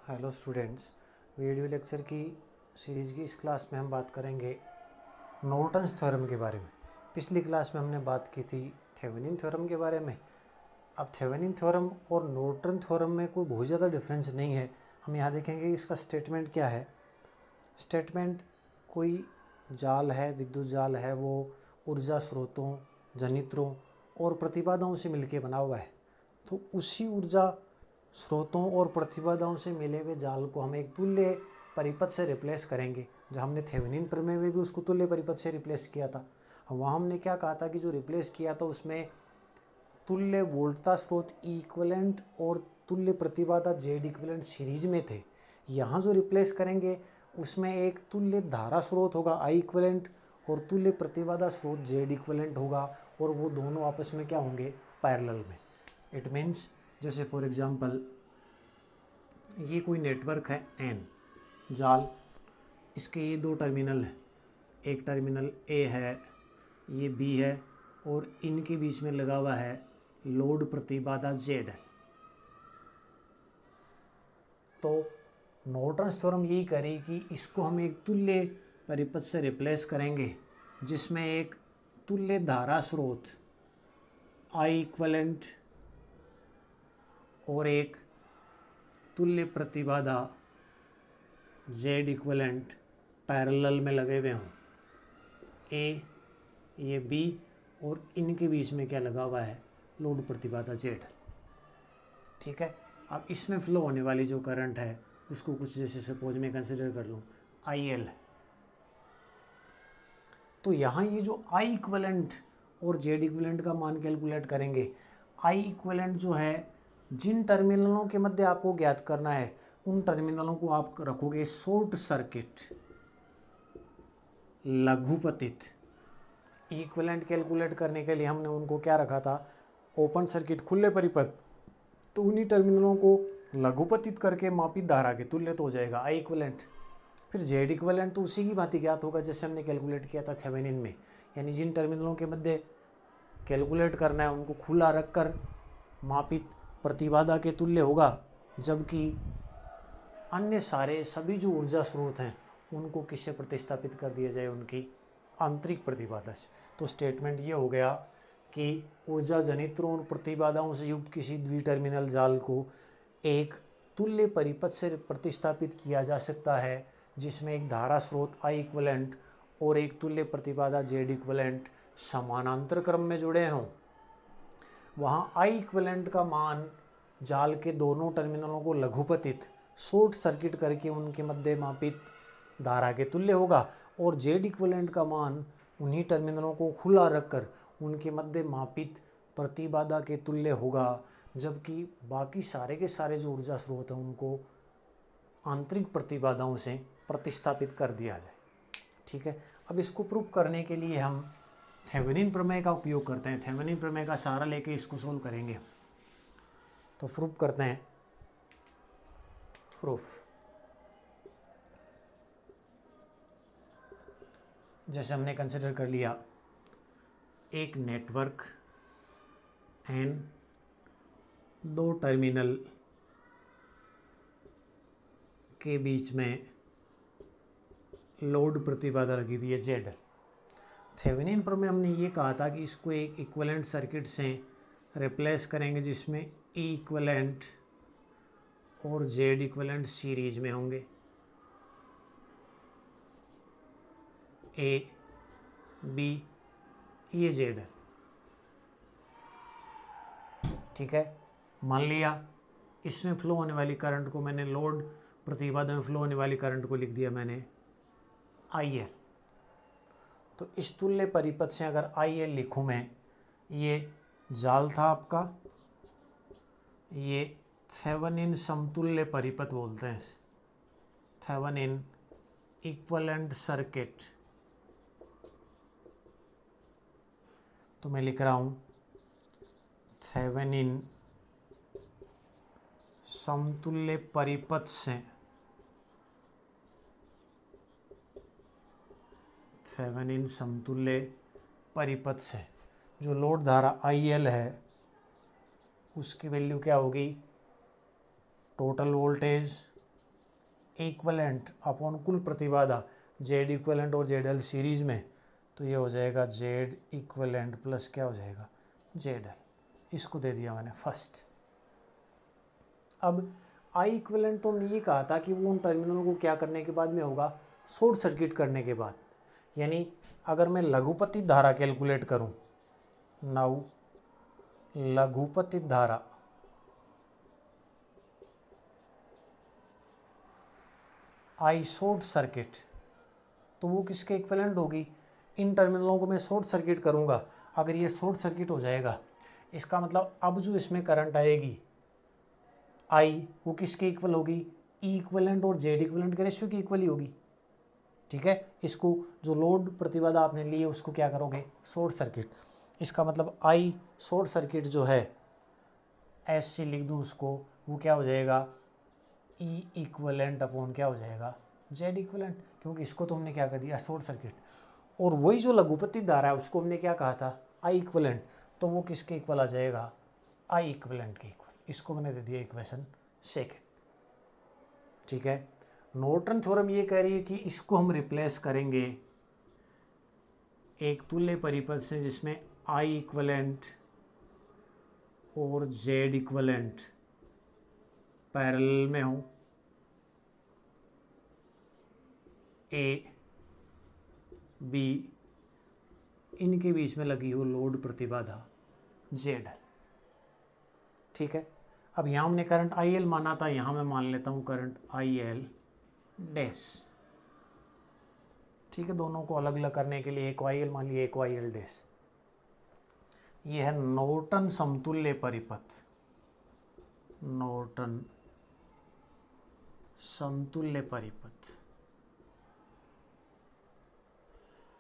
Hello students, video lecture की series की इस क्लास में हम बात करेंगे नॉर्टन्स थ्योरम के बारे में। पिछली क्लास में हमने बात की थी थेवेनिन थ्योरम के बारे में। अब थेवेनिन थ्योरम और नॉर्टन थ्योरम में कोई बहुत ज़्यादा डिफरेंस नहीं है। हम यहाँ देखेंगे इसका स्टेटमेंट क्या है। स्टेटमेंट कोई जाल है, विद्युत जाल है, वो ऊर्जा स्रोतों, जनित्रों और प्रतिबाधाओं से मिलकर बना हुआ है। तो उसी ऊर्जा स्रोतों और प्रतिबाधाओं से मिले हुए जाल को हम एक तुल्य परिपथ से रिप्लेस करेंगे। जब हमने थेवेनिन प्रमेय में भी उसको तुल्य परिपथ से रिप्लेस किया था, वहाँ हमने क्या कहा था कि जो रिप्लेस किया था उसमें तुल्य वोल्टता स्रोत ई इक्वलेंट और तुल्य प्रतिबाधा जेड इक्वलेंट सीरीज में थे। यहाँ जो रिप्लेस करेंगे उसमें एक तुल्य धारा स्रोत होगा आई इक्वलेंट और तुल्य प्रतिबाधा स्रोत जेड इक्वलेंट होगा, और वो दोनों आपस में क्या होंगे, पैरेलल में। इट मीन्स जैसे फॉर एग्जांपल ये कोई नेटवर्क है एन जाल, इसके ये दो टर्मिनल हैं, एक टर्मिनल ए है, ये बी है, और इनके बीच में लगा हुआ है लोड प्रतिबाधा जेड है। तो नॉर्टन्स थ्योरम यही करे कि इसको हम एक तुल्य परिपथ से रिप्लेस करेंगे जिसमें एक तुल्य धारा स्रोत आई इक्वलेंट और एक तुल्य प्रतिबाधा जेड इक्वलेंट पैरेलल में लगे हुए हों। ए, ये बी, और इनके बीच में क्या लगा हुआ है, लोड प्रतिबाधा जेड। ठीक है। अब इसमें फ्लो होने वाली जो करंट है उसको कुछ जैसे सपोज में कंसिडर कर लूँ आई एल। तो यहाँ ये जो आई इक्वलेंट और जेड इक्वलेंट का मान कैलकुलेट करेंगे। आई इक्वलेंट जो है, जिन टर्मिनलों के मध्य आपको ज्ञात करना है उन टर्मिनलों को आप रखोगे शॉर्ट सर्किट, लघुपतित। इक्वलेंट कैलकुलेट करने के लिए हमने उनको क्या रखा था, ओपन सर्किट, खुले परिपथ। तो उन्हीं टर्मिनलों को लघुपतित करके मापित धारा के तुल्य तो हो जाएगा आई इक्वलेंट। फिर जेड इक्वलेंट तो उसी की भांति ज्ञात होगा जैसे हमने कैलकुलेट किया था थेवेनिन में, यानी जिन टर्मिनलों के मध्य कैलकुलेट करना है उनको खुला रखकर मापित प्रतिबाधा के तुल्य होगा, जबकि अन्य सारे सभी जो ऊर्जा स्रोत हैं उनको किससे प्रतिस्थापित कर दिया जाए, उनकी आंतरिक प्रतिबाधा से। तो स्टेटमेंट ये हो गया कि ऊर्जा जनित्रों और प्रतिबाधाओं से युक्त किसी द्विटर्मिनल जाल को एक तुल्य परिपथ से प्रतिस्थापित किया जा सकता है जिसमें एक धारा स्रोत आई इक्वलेंट और एक तुल्य प्रतिबाधा जेड इक्वलेंट समानांतर क्रम में जुड़े हों। वहाँ आई इक्वलेंट का मान जाल के दोनों टर्मिनलों को लघुपतित शॉर्ट सर्किट करके उनके मध्य मापित धारा के तुल्य होगा, और जेड इक्वलेंट का मान उन्हीं टर्मिनलों को खुला रखकर उनके मध्य मापित प्रतिबाधा के तुल्य होगा, जबकि बाकी सारे के सारे जो ऊर्जा स्रोत हैं उनको आंतरिक प्रतिबाधाओं से प्रतिस्थापित कर दिया जाए। ठीक है। अब इसको प्रूफ करने के लिए हम थेवेनिन प्रमेय का उपयोग करते हैं। थेवेनिन प्रमेय का सहारा लेके इसको सोल्व करेंगे। तो प्रूफ करते हैं। प्रूफ जैसे हमने कंसिडर कर लिया एक नेटवर्क एन, दो टर्मिनल के बीच में लोड प्रतिबाधा लगी हुई है जेड। थेवेनिन प्रमेय हमने ये कहा था कि इसको एक इक्विवेलेंट सर्किट से रिप्लेस करेंगे जिसमें ई इक्विवेलेंट और जेड इक्विवेलेंट सीरीज में होंगे। ए, बी, ये जेड है। ठीक है। मान लिया इसमें फ्लो होने वाली करंट को मैंने लोड प्रतिबाधा में फ्लो होने वाली करंट को लिख दिया मैंने आई एल। तो इस तुल्य परिपथ से अगर आई एल लिखूँ मैं, ये जाल था आपका, ये थेवेनिन समतुल्य परिपथ बोलते हैं, थेवेनिन इक्विवेलेंट सर्किट। तो मैं लिख रहा हूँ थेवेनिन समतुल्य परिपथ से, थेवेनिन समतुल्य परिपथ से जो लोड धारा आई एल है उसकी वैल्यू क्या होगी, टोटल वोल्टेज इक्वलेंट अपॉन कुल प्रतिबाधा जेड इक्वलेंट और जेड एल सीरीज में, तो ये हो जाएगा जेड इक्वलेंट प्लस क्या हो जाएगा जेड एल। इसको दे दिया मैंने फर्स्ट। अब आई इक्वलेंट तो हमने ये कहा था कि वो उन टर्मिनलों को क्या करने के बाद में होगा, शॉर्ट सर्किट करने के बाद। यानी अगर मैं लघुपतित धारा कैलकुलेट करूं, नाउ लघुपतित धारा आई शॉर्ट सर्किट, तो वो किसके इक्विवेलेंट होगी, इन टर्मिनलों को मैं शॉर्ट सर्किट करूंगा। अगर ये शॉर्ट सर्किट हो जाएगा, इसका मतलब अब जो इसमें करंट आएगी आई, वो किसके इक्वल होगी, ई इक्विवेलेंट और जेड इक्विवेलेंट के रेशियो की इक्वल ही होगी। ठीक है, इसको जो लोड प्रतिबाधा आपने ली है उसको क्या करोगे, शॉर्ट सर्किट। इसका मतलब आई शॉर्ट सर्किट जो है एस सी लिख दूँ उसको, वो क्या हो जाएगा ई इक्वलेंट अपॉन क्या हो जाएगा जेड इक्वलेंट, क्योंकि इसको तो हमने क्या कर दिया शॉर्ट सर्किट। और वही जो लघुपतित धारा है उसको हमने क्या कहा था आई इक्वलेंट, तो वो किसके इक्वल आ जाएगा आई इक्वलेंट के इक्वल। इसको मैंने दे दिया इक्वेशन सेकेंड। ठीक है, नॉर्टन थ्योरम ये कह रही है कि इसको हम रिप्लेस करेंगे एक तुल्य परिपथ से जिसमें आई इक्वलेंट और जेड इक्वलेंट पैरेलल में हो, ए बी इनके बीच में लगी हो लोड प्रतिबाधा जेड। ठीक है, अब यहाँ हमने करंट आई एल माना था, यहाँ मैं मान लेता हूँ करंट आई एल डैश। ठीक है, दोनों को अलग अलग करने के लिए एक वाई एल मान लिया, एक वाई एल डैश। ये है नॉर्टन समतुल्य परिपथ, नॉर्टन समतुल्य परिपथ।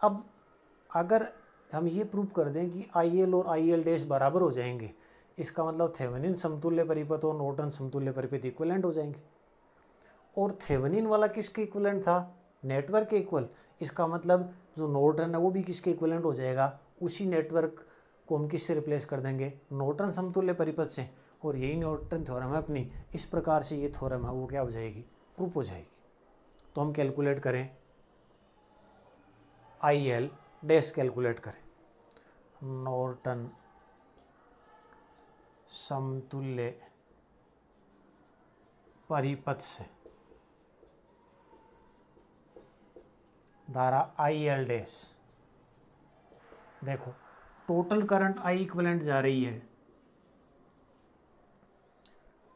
अब अगर हम ये प्रूव कर दें कि आई एल और आई एल डैश बराबर हो जाएंगे, इसका मतलब थेवेनिन समतुल्य परिपथ और नॉर्टन समतुल्य परिपथ इक्विवेलेंट हो जाएंगे। और थेवेनिन वाला किसके इक्विवेलेंट था, नेटवर्क के इक्वल। इसका मतलब जो नॉर्टन है वो भी किसके इक्विवेलेंट हो जाएगा, उसी नेटवर्क को हम किससे रिप्लेस कर देंगे, नॉर्टन समतुल्य परिपथ से। और यही नॉर्टन थ्योरम है अपनी। इस प्रकार से ये थ्योरम है वो क्या हो जाएगी, प्रूफ हो जाएगी। तो हम कैलकुलेट करें आई एल डैश, कैलकुलेट करें नॉर्टन समतुल्य परिपथ से धारा आई एल डैश। देखो टोटल करंट आई इक्विवेलेंट जा रही है,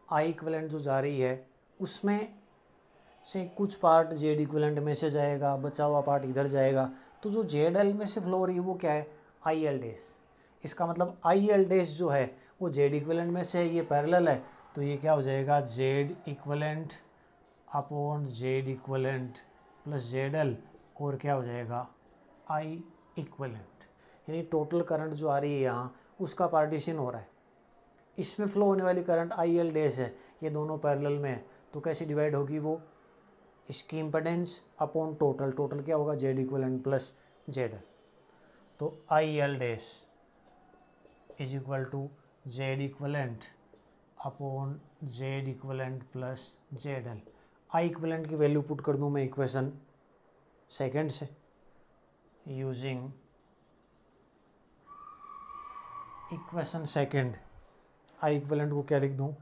आई इक्विवेलेंट जो जा रही है उसमें से कुछ पार्ट जेड इक्विवेलेंट में से जाएगा, बचा हुआ पार्ट इधर जाएगा। तो जो जेड एल में से फ्लो हो रही है वो क्या है, आई एल डैश। इसका मतलब आई एल डैश जो है वो जेड इक्विवेलेंट में से है, ये पैरेलल है, तो ये क्या हो जाएगा Z equivalent upon Z equivalent plus Z L, और क्या हो जाएगा आई इक्विवेलेंट। यानी टोटल करंट जो आ रही है यहाँ उसका पार्टीशन हो रहा है। इसमें फ्लो होने वाली करंट आई एल डैश है, ये दोनों पैरेलल में है, तो कैसे डिवाइड होगी वो, इसकी इम्पेडेंस अपॉन टोटल। टोटल क्या होगा Z equivalent plus Z L. तो I L dash is equal to Z equivalent upon Z equivalent plus Z L. I equivalent की वैल्यू पुट कर दूं मैं इक्वेशन सेकेंड से, using equation second. I equivalent को क्या लिख दूं,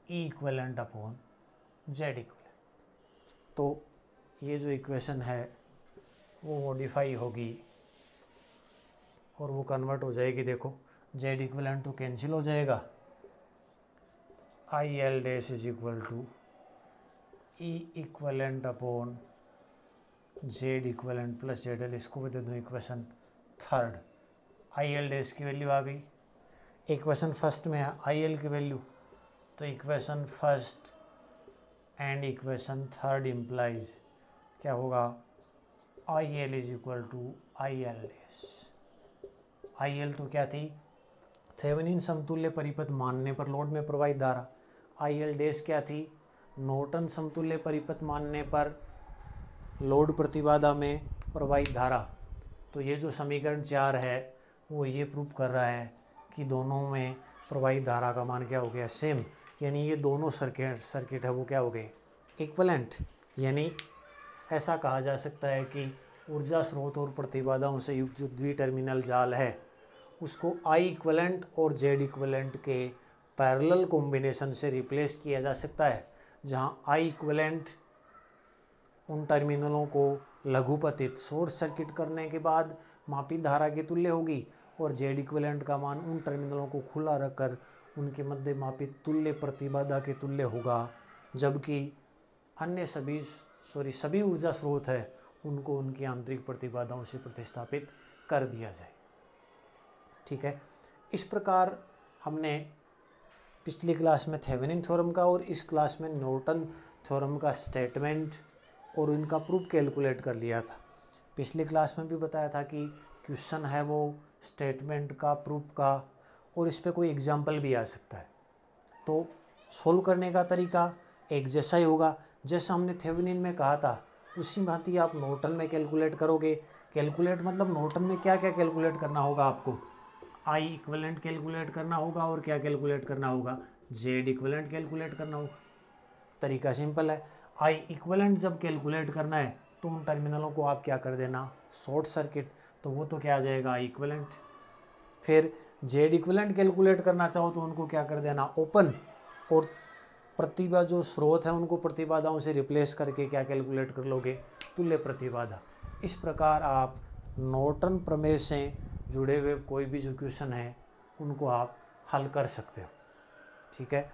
E equivalent upon Z equivalent. तो ये जो इक्वेशन है वो मॉडिफाई होगी और वो कन्वर्ट हो जाएगी। देखो जेड इक्विवेलेंट तो कैंसिल हो जाएगा, I L dash is equal to E equivalent upon Z equivalent plus Z L. इसको भी दे दूँ equation third. I L dash की वैल्यू आ गई, इक्वेशन फर्स्ट में है आई एल की वैल्यू, तो equation first and equation third implies क्या होगा, I L is equal to I L dash. I L तो क्या थी, थेवेनिन समतुल्य परिपथ मानने पर लोड में प्रवाहित धारा। आई एल डैश क्या थी, नॉर्टन समतुल्य परिपथ मानने पर लोड प्रतिबाधा में प्रवाहित धारा। तो ये जो समीकरण 4 है वो ये प्रूव कर रहा है कि दोनों में प्रवाहित धारा का मान क्या हो गया सेम, यानी ये दोनों सर्किट है वो क्या हो गए इक्विवेलेंट यानी ऐसा कहा जा सकता है कि ऊर्जा स्रोत और प्रतिबाधाओं से युक्त जो द्विटर्मिनल जाल है उसको आई इक्विवेलेंट और जेड इक्विवेलेंट के पैरेलल कॉम्बिनेशन से रिप्लेस किया जा सकता है, जहां आई इक्विवेलेंट उन टर्मिनलों को लघुपतित शॉर्ट सर्किट करने के बाद मापित धारा के तुल्य होगी और जेड इक्विवेलेंट का मान उन टर्मिनलों को खुला रखकर उनके मध्य मापित तुल्य प्रतिबाधा के तुल्य होगा, जबकि अन्य सभी ऊर्जा स्रोत है उनको उनकी आंतरिक प्रतिबाधाओं से प्रतिस्थापित कर दिया जाए। ठीक है, इस प्रकार हमने पिछली क्लास में थेवेनिन थ्योरम का और इस क्लास में नॉर्टन थ्योरम का स्टेटमेंट और इनका प्रूफ कैलकुलेट कर लिया था। पिछली क्लास में भी बताया था कि क्वेश्चन है वो स्टेटमेंट का, प्रूफ का, और इस पे कोई एग्जाम्पल भी आ सकता है। तो सोल्व करने का तरीका एक जैसा ही होगा। जैसा हमने थेवेनिन में कहा था उसी भांति आप नॉर्टन में कैलकुलेट करोगे। कैलकुलेट मतलब नॉर्टन में क्या क्या कैलकुलेट करना होगा आपको, आई इक्विवेलेंट कैलकुलेट करना होगा और क्या कैलकुलेट करना होगा, जेड इक्विवेलेंट कैलकुलेट करना होगा। तरीका सिंपल है, आई इक्विवेलेंट जब कैलकुलेट करना है तो उन टर्मिनलों को आप क्या कर देना, शॉर्ट सर्किट, तो वो तो क्या आ जाएगा आई इक्विवेलेंट। फिर जेड इक्विवेलेंट कैलकुलेट करना चाहो तो उनको क्या कर देना, ओपन, और प्रतिभा जो स्रोत है उनको प्रतिबाधाओं से रिप्लेस करके क्या कैलकुलेट कर लोगे, तुल्य प्रतिबाधा। इस प्रकार आप नॉर्टन प्रमेय से जुड़े हुए कोई भी जो क्वेश्चन है उनको आप हल कर सकते हो। ठीक है।